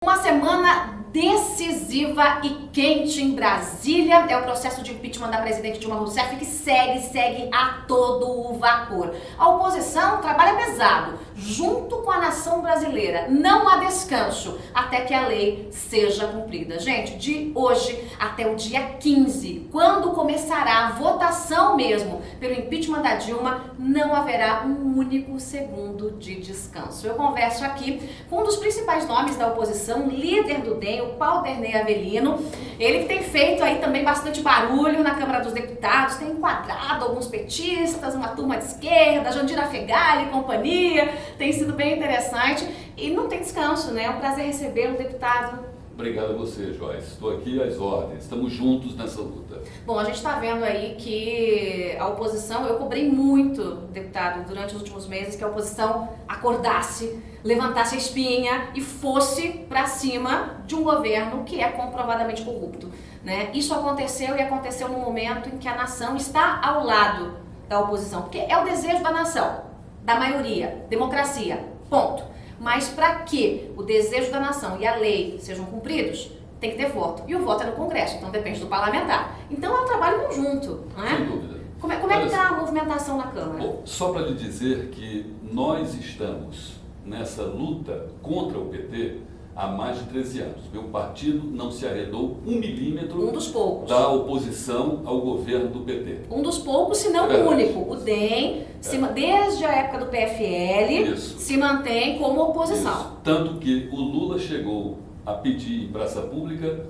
Uma semana decisiva e quente em Brasília é o processo de impeachment da presidente Dilma Rousseff que segue a todo o vapor. A oposição trabalha pesado, junto com a nação brasileira. Não há descanso até que a lei seja cumprida. Gente, de hoje até o dia 15, quando começará a votação mesmo pelo impeachment da Dilma, não haverá um único segundo de descanso. Eu converso aqui com um dos principais nomes da oposição, líder do DEM, o Paulderney Avelino, ele que tem feito aí também bastante barulho na Câmara dos Deputados, tem enquadrado alguns petistas, uma turma de esquerda, Jandira Fegali e companhia, tem sido bem interessante e não tem descanso, né? É um prazer recebê-lo, deputado. Obrigado a você, Joyce. Estou aqui às ordens. Estamos juntos nessa luta. Bom, a gente está vendo aí que a oposição, eu cobrei muito, deputado, durante os últimos meses, que a oposição acordasse, levantasse a espinha e fosse para cima de um governo que é comprovadamente corrupto, né? Isso aconteceu e aconteceu no momento em que a nação está ao lado da oposição, porque é o desejo da nação, da maioria, democracia, ponto. Mas para que o desejo da nação e a lei sejam cumpridos, tem que ter voto. E o voto é no Congresso, então depende do parlamentar. Então é um trabalho conjunto, não é? Sem dúvida. Como é que está a movimentação na Câmara? Bom, só para lhe dizer que nós estamos nessa luta contra o PT há mais de 13 anos. Meu partido não se arredou um milímetro Um dos poucos. da oposição ao governo do PT. Um dos poucos, se não o único. O DEM, desde a época do PFL, se mantém como oposição. Isso. Tanto que o Lula chegou a pedir em praça pública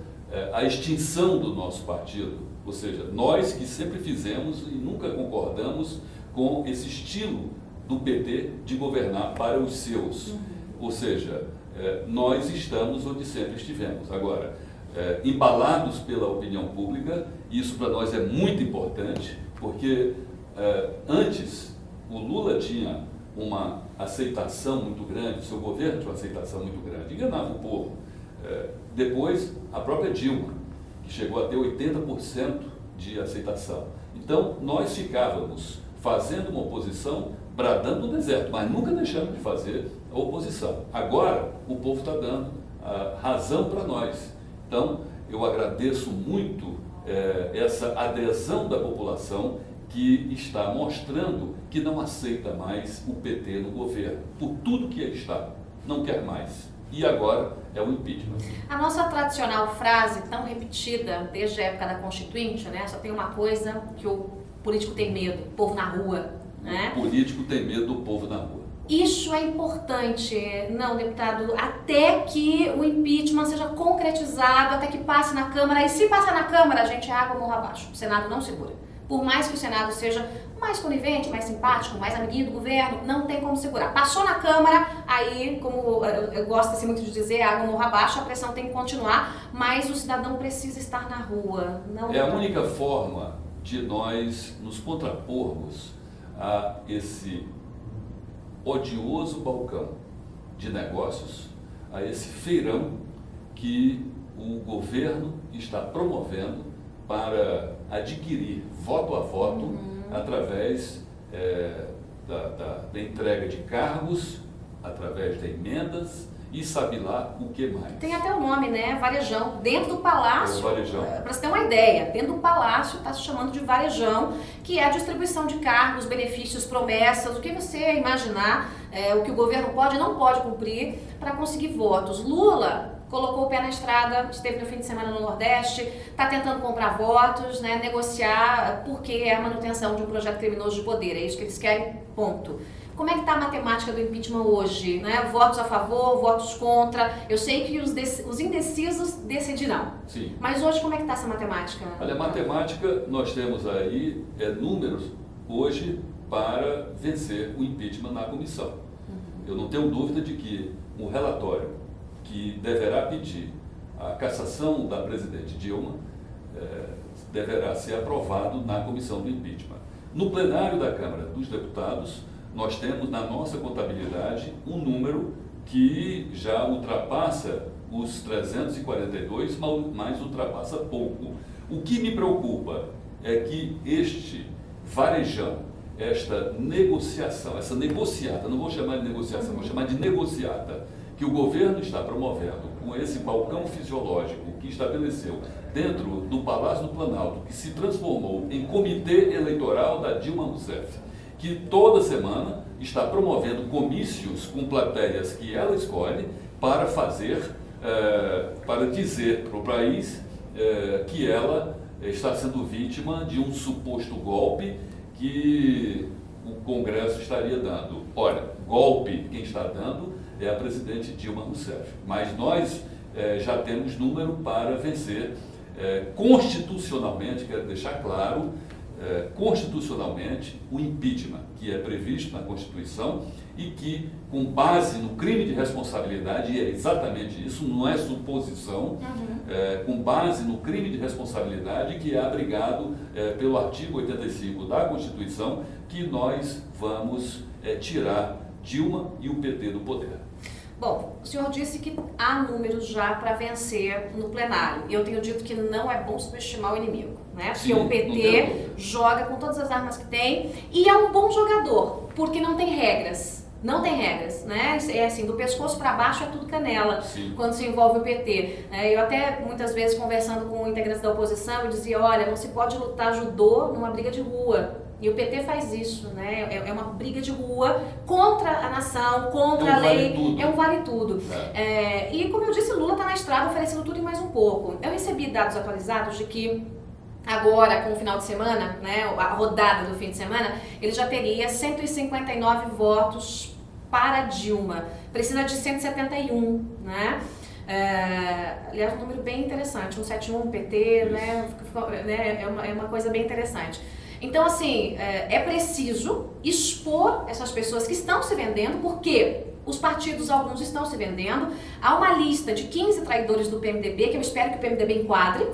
a extinção do nosso partido. Ou seja, nós que sempre fizemos e nunca concordamos com esse estilo do PT de governar para os seus. Ou seja, nós estamos onde sempre estivemos. Agora, embalados pela opinião pública, isso para nós é muito importante, porque antes o Lula tinha uma aceitação muito grande, o seu governo tinha uma aceitação muito grande, enganava o povo. Depois, a própria Dilma, que chegou a ter 80% de aceitação. Então, nós ficávamos fazendo uma oposição, bradando no deserto, mas nunca deixamos de fazer a oposição. Agora, o povo está dando razão para nós. Então, eu agradeço muito essa adesão da população que está mostrando que não aceita mais o PT no governo, por tudo que ele está, não quer mais. E agora é o impeachment. A nossa tradicional frase, tão repetida desde a época da Constituinte, né? Só tem uma coisa que o político tem medo, o povo na rua, né? O político tem medo do povo na rua. Isso é importante, não, deputado, até que o impeachment seja concretizado, até que passe na Câmara. E se passar na Câmara, a gente é água morro abaixo. O Senado não segura. Por mais que o Senado seja mais conivente, mais simpático, mais amiguinho do governo, não tem como segurar. Passou na Câmara, aí, como eu gosto assim, muito de dizer, água morro abaixo, a pressão tem que continuar, mas o cidadão precisa estar na rua. Não é a única forma de nós nos contrapormos a esse odioso balcão de negócios, a esse feirão que o governo está promovendo para adquirir voto a voto através da entrega de cargos, através de emendas e sabe lá o que mais. Tem até o nome, né? Varejão. Dentro do palácio, para você ter uma ideia, dentro do palácio está se chamando de varejão, que é a distribuição de cargos, benefícios, promessas, o que você imaginar, o que o governo pode e não pode cumprir para conseguir votos. Lula colocou o pé na estrada, esteve no fim de semana no Nordeste, está tentando comprar votos, né, negociar, porque é a manutenção de um projeto criminoso de poder, é isso que eles querem, ponto. Como é que está a matemática do impeachment hoje? Né? Votos a favor, votos contra, eu sei que os indecisos decidirão. Sim. Mas hoje como é que está essa matemática? Olha, a matemática, nós temos aí números hoje para vencer o impeachment na comissão. Eu não tenho dúvida de que um relatório que deverá pedir a cassação da presidente Dilma deverá ser aprovado na comissão do impeachment. No plenário da Câmara dos Deputados, nós temos na nossa contabilidade um número que já ultrapassa os 342, mas ultrapassa pouco. O que me preocupa é que este varejão, esta negociação, essa negociata, não vou chamar de negociação, vou chamar de negociata, que o governo está promovendo com esse balcão fisiológico que estabeleceu dentro do Palácio do Planalto, que se transformou em comitê eleitoral da Dilma Rousseff, que toda semana está promovendo comícios com plateias que ela escolhe para para dizer para o país que ela está sendo vítima de um suposto golpe que o Congresso estaria dando. Olha, golpe quem está dando é a presidente Dilma Rousseff, mas nós já temos número para vencer constitucionalmente, quero deixar claro, constitucionalmente, o impeachment, que é previsto na Constituição e que, com base no crime de responsabilidade, e é exatamente isso, não é suposição, com base no crime de responsabilidade que é abrigado pelo artigo 85 da Constituição, que nós vamos tirar Dilma e o PT do poder. Bom, o senhor disse que há números já para vencer no plenário. E eu tenho dito que não é bom subestimar o inimigo, né? Porque o PT joga com todas as armas que tem e é um bom jogador, porque não tem regras. Não tem regras, né? É assim, do pescoço para baixo é tudo canela. Sim. Quando se envolve o PT. Eu até, muitas vezes, conversando com integrantes da oposição, eu dizia, olha, não se pode lutar judô numa briga de rua. E o PT faz isso, né? É uma briga de rua contra a nação, contra a lei. É um vale tudo. E como eu disse, Lula está na estrada oferecendo tudo e mais um pouco. Eu recebi dados atualizados de que agora, com o final de semana, né, a rodada do fim de semana, ele já teria 159 votos para Dilma. Precisa de 171, né? Aliás, um número bem interessante. 171 PT, né? É uma coisa bem interessante. Então, assim, é preciso expor essas pessoas que estão se vendendo, porque os partidos, alguns estão se vendendo. Há uma lista de 15 traidores do PMDB, que eu espero que o PMDB enquadre,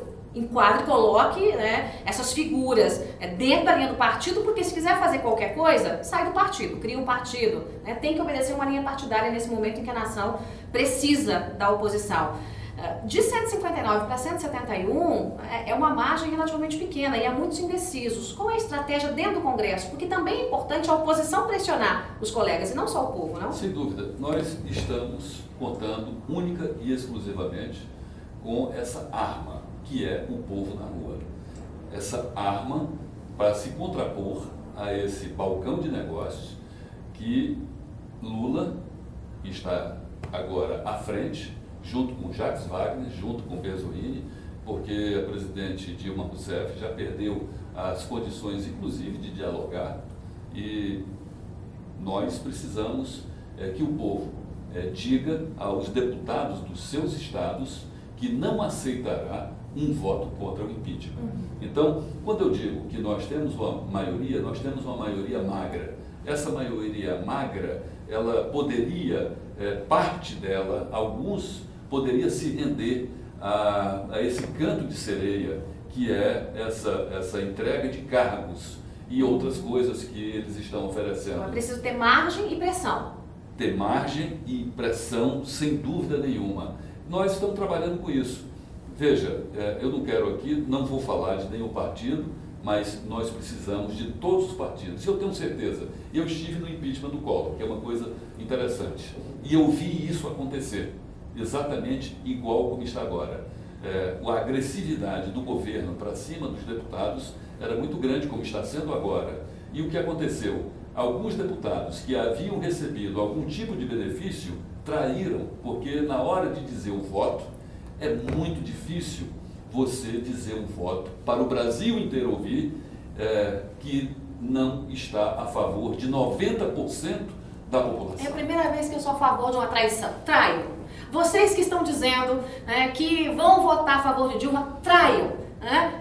coloque, né, essas figuras dentro da linha do partido, porque se quiser fazer qualquer coisa, sai do partido, cria um partido. Né, tem que obedecer uma linha partidária nesse momento em que a nação precisa da oposição. De 159 para 171 é uma margem relativamente pequena e há muitos indecisos. Qual é a estratégia dentro do Congresso? Porque também é importante a oposição pressionar os colegas e não só o povo, não? Sem dúvida. Nós estamos contando única e exclusivamente com essa arma, que é o povo na rua. Essa arma para se contrapor a esse balcão de negócios que Lula está agora à frente, junto com Jacques Wagner, junto com Berzoini, porque a presidente Dilma Rousseff já perdeu as condições, inclusive, de dialogar, e nós precisamos que o povo diga aos deputados dos seus estados que não aceitará um voto contra o impeachment. Então, quando eu digo que nós temos uma maioria magra. Essa maioria magra, ela poderia, parte dela, alguns, poderia se render a esse canto de sereia, que é essa entrega de cargos e outras coisas que eles estão oferecendo. Então é preciso ter margem e pressão. Ter margem e pressão, sem dúvida nenhuma. Nós estamos trabalhando com isso. Veja, eu não quero aqui, não vou falar de nenhum partido, mas nós precisamos de todos os partidos. E eu tenho certeza, eu estive no impeachment do Collor, que é uma coisa interessante, e eu vi isso acontecer, exatamente igual como está agora. A agressividade do governo para cima dos deputados era muito grande, como está sendo agora. E o que aconteceu? Alguns deputados que haviam recebido algum tipo de benefício traíram, porque na hora de dizer o voto, é muito difícil você dizer um voto para o Brasil inteiro ouvir que não está a favor de 90% da população. É a primeira vez que eu sou a favor de uma traição. Traio. Vocês que estão dizendo que vão votar a favor de Dilma, traiam.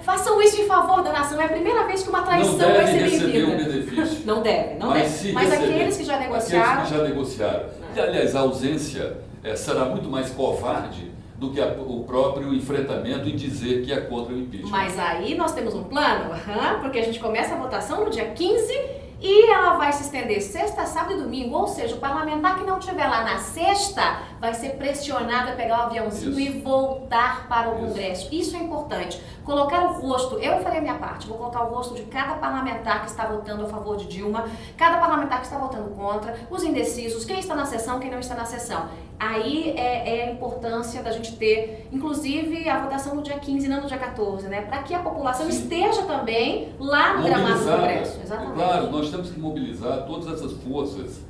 Façam isso em favor da nação. É a primeira vez que uma traição vai ser bem-vinda. Não deve receber um benefício. Não deve. Mas aqueles que já negociaram... Aqueles que já negociaram. E, aliás, a ausência será muito mais covarde do que o próprio enfrentamento e dizer que é contra o impeachment. Mas aí nós temos um plano, porque a gente começa a votação no dia 15 e ela vai se estender sexta, sábado e domingo, ou seja, o parlamentar que não estiver lá na sexta vai ser pressionado a pegar o aviãozinho e voltar para o Congresso. Isso é importante. Colocar o rosto, eu farei a minha parte, vou colocar o rosto de cada parlamentar que está votando a favor de Dilma, cada parlamentar que está votando contra, os indecisos, quem está na sessão, quem não está na sessão. Aí é a importância da gente ter, inclusive, a votação no dia 15 e não no dia 14, né? Para que a população esteja também lá no gramado do Congresso. Exatamente. Claro, nós temos que mobilizar todas essas forças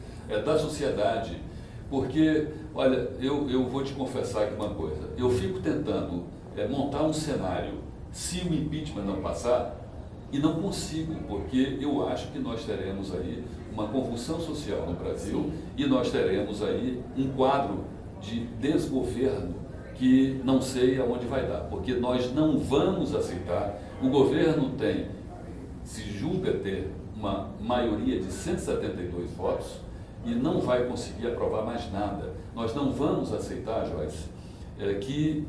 da sociedade, porque, olha, eu vou te confessar aqui uma coisa, eu fico tentando montar um cenário, se o impeachment não passar, e não consigo, porque eu acho que nós teremos aí uma convulsão social no Brasil. Sim. E nós teremos aí um quadro de desgoverno que não sei aonde vai dar, porque nós não vamos aceitar. O governo se julga ter uma maioria de 172 votos e não vai conseguir aprovar mais nada. Nós não vamos aceitar, Joyce, que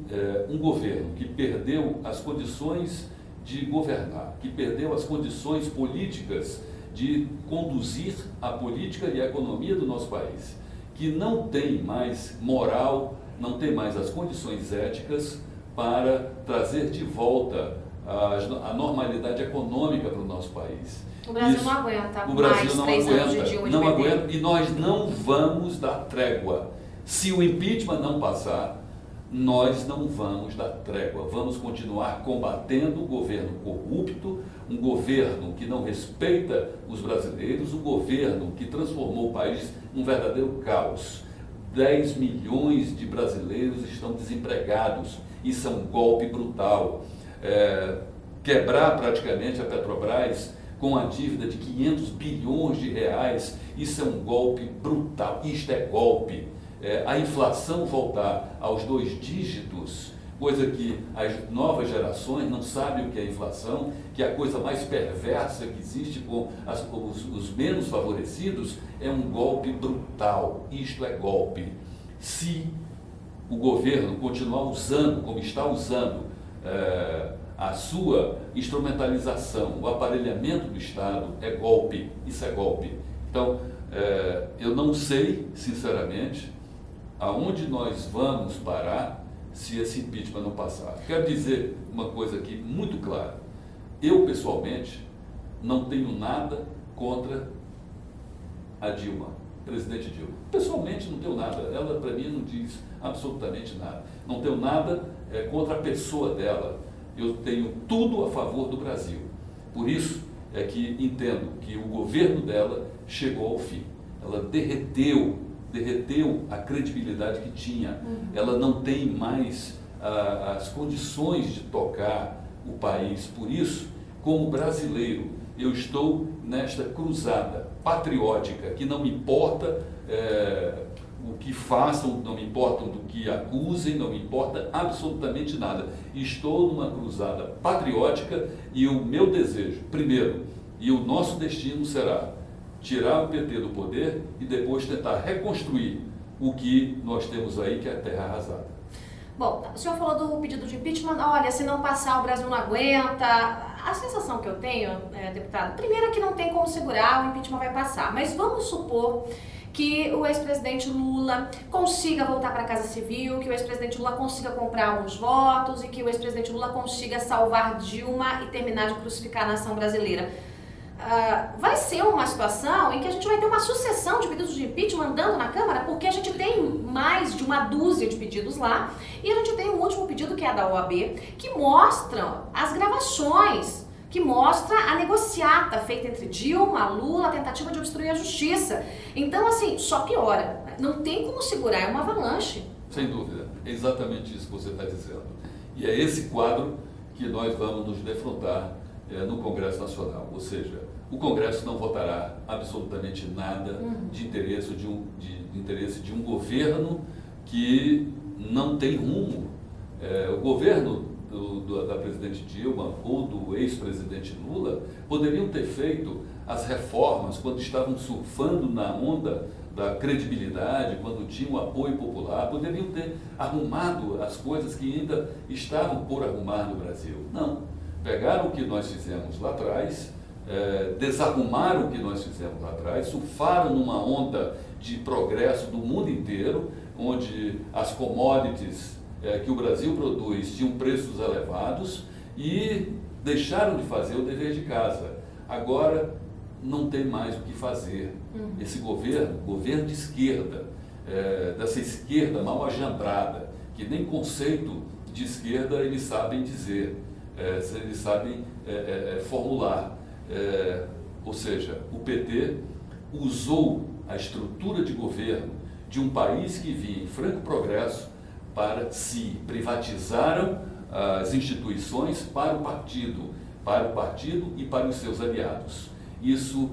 um governo que perdeu as condições de governar, que perdeu as condições políticas de conduzir a política e a economia do nosso país, que não tem mais moral, não tem mais as condições éticas para trazer de volta a normalidade econômica para o nosso país. O Brasil não aguenta mais 3 anos de Dilma. Não aguenta, e nós não vamos dar trégua. Se o impeachment não passar, nós não vamos dar trégua, vamos continuar combatendo o governo corrupto, um governo que não respeita os brasileiros, um governo que transformou o país num verdadeiro caos. 10 milhões de brasileiros estão desempregados, isso é um golpe brutal. Quebrar praticamente a Petrobras com a dívida de 500 bilhões de reais, isso é um golpe brutal, isto é golpe. A inflação voltar aos 2 dígitos, coisa que as novas gerações não sabem o que é inflação, que é a coisa mais perversa que existe com os menos favorecidos, é um golpe brutal. Isto é golpe. Se o governo continuar usando, como está usando, a sua instrumentalização, o aparelhamento do Estado, é golpe. Isso é golpe. Então, eu não sei, sinceramente, aonde nós vamos parar se esse impeachment não passar. Quero dizer uma coisa aqui muito clara. Eu, pessoalmente, não tenho nada contra a Dilma, presidente Dilma. Pessoalmente, não tenho nada. Ela, para mim, não diz absolutamente nada. Não tenho nada contra a pessoa dela. Eu tenho tudo a favor do Brasil. Por isso é que entendo que o governo dela chegou ao fim. Ela derreteu a credibilidade que tinha. Ela não tem mais as condições de tocar o país. Por isso, como brasileiro, eu estou nesta cruzada patriótica, que não me importa o que façam, não me importa do que acusem, não me importa absolutamente nada. Estou numa cruzada patriótica e o meu desejo, primeiro, e o nosso destino será tirar o PT do poder e depois tentar reconstruir o que nós temos aí, que é a terra arrasada. Bom, o senhor falou do pedido de impeachment. Olha, se não passar, o Brasil não aguenta. A sensação que eu tenho, deputado, primeiro é que não tem como segurar, o impeachment vai passar. Mas vamos supor que o ex-presidente Lula consiga voltar para a Casa Civil, que o ex-presidente Lula consiga comprar alguns votos e que o ex-presidente Lula consiga salvar Dilma e terminar de crucificar a nação brasileira. Vai ser uma situação em que a gente vai ter uma sucessão de pedidos de impeachment andando na Câmara, porque a gente tem mais de uma dúzia de pedidos lá, e a gente tem um último pedido, que é da OAB, que mostram as gravações, que mostra a negociata feita entre Dilma, Lula, a tentativa de obstruir a justiça. Então, assim, só piora. Não tem como segurar, é uma avalanche. Sem dúvida, é exatamente isso que você está dizendo. E é esse quadro que nós vamos nos defrontar no Congresso Nacional, ou seja, o Congresso não votará absolutamente nada de interesse de um governo que não tem rumo. O governo da presidente Dilma ou do ex-presidente Lula poderiam ter feito as reformas quando estavam surfando na onda da credibilidade, quando tinham o apoio popular, poderiam ter arrumado as coisas que ainda estavam por arrumar no Brasil. Não. Pegaram o que nós fizemos lá atrás, desarrumaram o que nós fizemos lá atrás, surfaram numa onda de progresso do mundo inteiro, onde as commodities que o Brasil produz tinham preços elevados e deixaram de fazer o dever de casa. Agora não tem mais o que fazer. Esse governo de esquerda, dessa esquerda mal agendrada, que nem conceito de esquerda eles sabem dizer, eles sabem formular. Ou seja, o PT usou a estrutura de governo de um país que via em franco progresso para si, privatizaram as instituições para o partido e para os seus aliados. Isso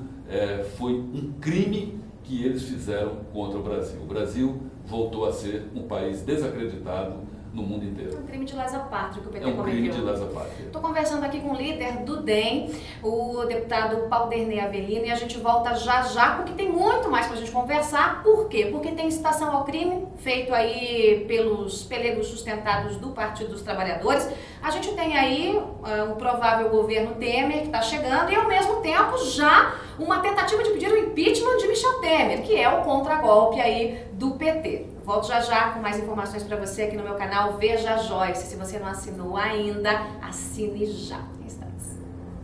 foi um crime que eles fizeram contra o Brasil. O Brasil voltou a ser um país desacreditado no mundo inteiro. É um crime de lesa pátria que o PT cometeu. É um crime de lesa pátria. Estou conversando aqui com o líder do DEM, o deputado Paulderney Avelino, e a gente volta já, porque tem muito mais para a gente conversar. Por quê? Porque tem incitação ao crime, feito aí pelos pelegos sustentados do Partido dos Trabalhadores. A gente tem aí um provável governo Temer que está chegando e, ao mesmo tempo, já uma tentativa de pedir o impeachment de Michel Temer, que é o contragolpe aí do PT. Volto já com mais informações para você aqui no meu canal Veja Joyce. Se você não assinou ainda, assine já. Em instantes.